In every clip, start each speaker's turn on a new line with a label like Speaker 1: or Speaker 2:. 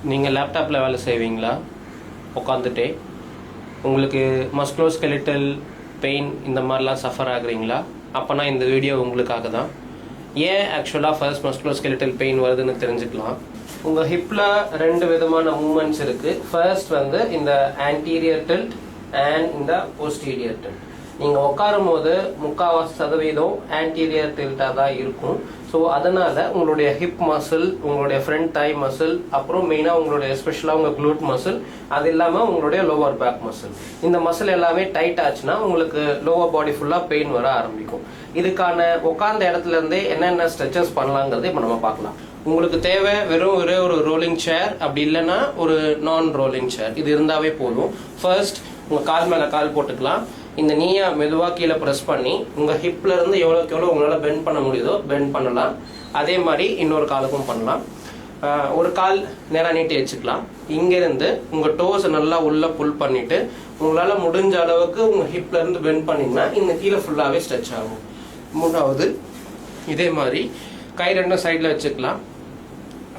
Speaker 1: நீங்கள் லேப்டாப்பில் வேலை செய்வீங்களா உட்காந்துட்டே? உங்களுக்கு மஸ்குலோஸ்கெலிட்டல் பெயின் இந்த மாதிரிலாம் சஃபர் ஆகுறீங்களா? அப்போனா இந்த வீடியோ உங்களுக்காக தான். ஏன் ஆக்சுவலாக ஃபர்ஸ்ட் மஸ்குலோஸ்கெலிட்டல் பெயின் வருதுன்னு தெரிஞ்சுக்கலாம். உங்கள் ஹிப்பில் 2 விதமான மூமெண்ட்ஸ் இருக்குது. ஃபர்ஸ்ட் வந்து இந்த ஆன்டீரியர் டில்ட் அண்ட் இந்த போஸ்டீரியர் டில்ட். நீங்கள் உட்காரும் போது 3/4% ஆன்டீரியர் டில்ட்டாக தான் இருக்கும். ஸோ அதனால் உங்களுடைய ஹிப் மசில், உங்களுடைய ஃப்ரண்ட் தாய் மசில், அப்புறம் மெயினாக உங்களுடைய எஸ்பெஷலாக உங்கள் க்ளூட் மசில், அது இல்லாமல் உங்களுடைய லோவர் பேக் மசில், இந்த மசில் எல்லாமே டைட் ஆச்சுன்னா உங்களுக்கு லோவர் பாடி ஃபுல்லாக பெயின் வர ஆரம்பிக்கும். இதுக்கான உட்கார்ந்த இடத்துல இருந்தே என்னென்ன ஸ்ட்ரெச்சஸ் பண்ணலாங்கிறது இப்போ நம்ம பார்க்கலாம். உங்களுக்கு தேவை வெறும் ஒரு ரோலிங் சேர், அப்படி இல்லைன்னா ஒரு நான் ரோலிங் சேர், இது இருந்தாவே போதும். ஃபர்ஸ்ட் உங்கள் கால் மேலே கால் போட்டுக்கலாம். இந்த நீயா மெதுவாக கீழே ப்ரெஸ் பண்ணி உங்கள் ஹிப்பில் இருந்து எவ்வளோக்கு எவ்வளோ உங்களால் பெண்ட் பண்ண முடியுதோ பெண்ட் பண்ணலாம். அதே மாதிரி இன்னொரு காலுக்கும் பண்ணலாம். ஒரு கால் நேராக நீட்டி வச்சுக்கலாம். இங்கேருந்து உங்கள் டோஸை நல்லா உள்ளே புல் பண்ணிவிட்டு உங்களால் முடிஞ்ச அளவுக்கு உங்கள் ஹிப்பில் இருந்து பெண்ட் பண்ணிங்கன்னா இந்த கீழே ஃபுல்லாகவே ஸ்ட்ரெச் ஆகும். 3வது இதே மாதிரி கை 2 சைடில் வச்சுக்கலாம்.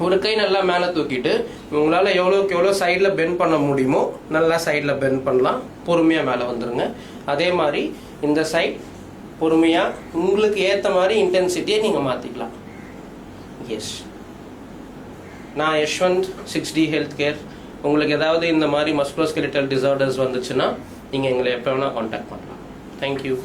Speaker 1: ஒரு கை நல்லா மேலே தூக்கிட்டு உங்களால் எவ்வளோக்கு எவ்வளோ சைடில் பெண்ட் பண்ண முடியுமோ நல்லா சைடில் பெண்ட் பண்ணலாம். பொறுமையாக மேலே வந்துடுங்க. அதே மாதிரி இந்த சைட் பொறுமையாக உங்களுக்கு ஏற்ற மாதிரி இன்டென்சிட்டியை நீங்கள் மாற்றிக்கலாம். எஸ், நான் யஷ்வந்த் 6D ஹெல்த் கேர். உங்களுக்கு ஏதாவது இந்த மாதிரி மஸ்குலோஸ்கெலிட்டல் டிசார்டர்ஸ் வந்துச்சுன்னா நீங்கள் எங்களை எப்போ வேணால் காண்டாக்ட் பண்ணலாம். தேங்க்யூ.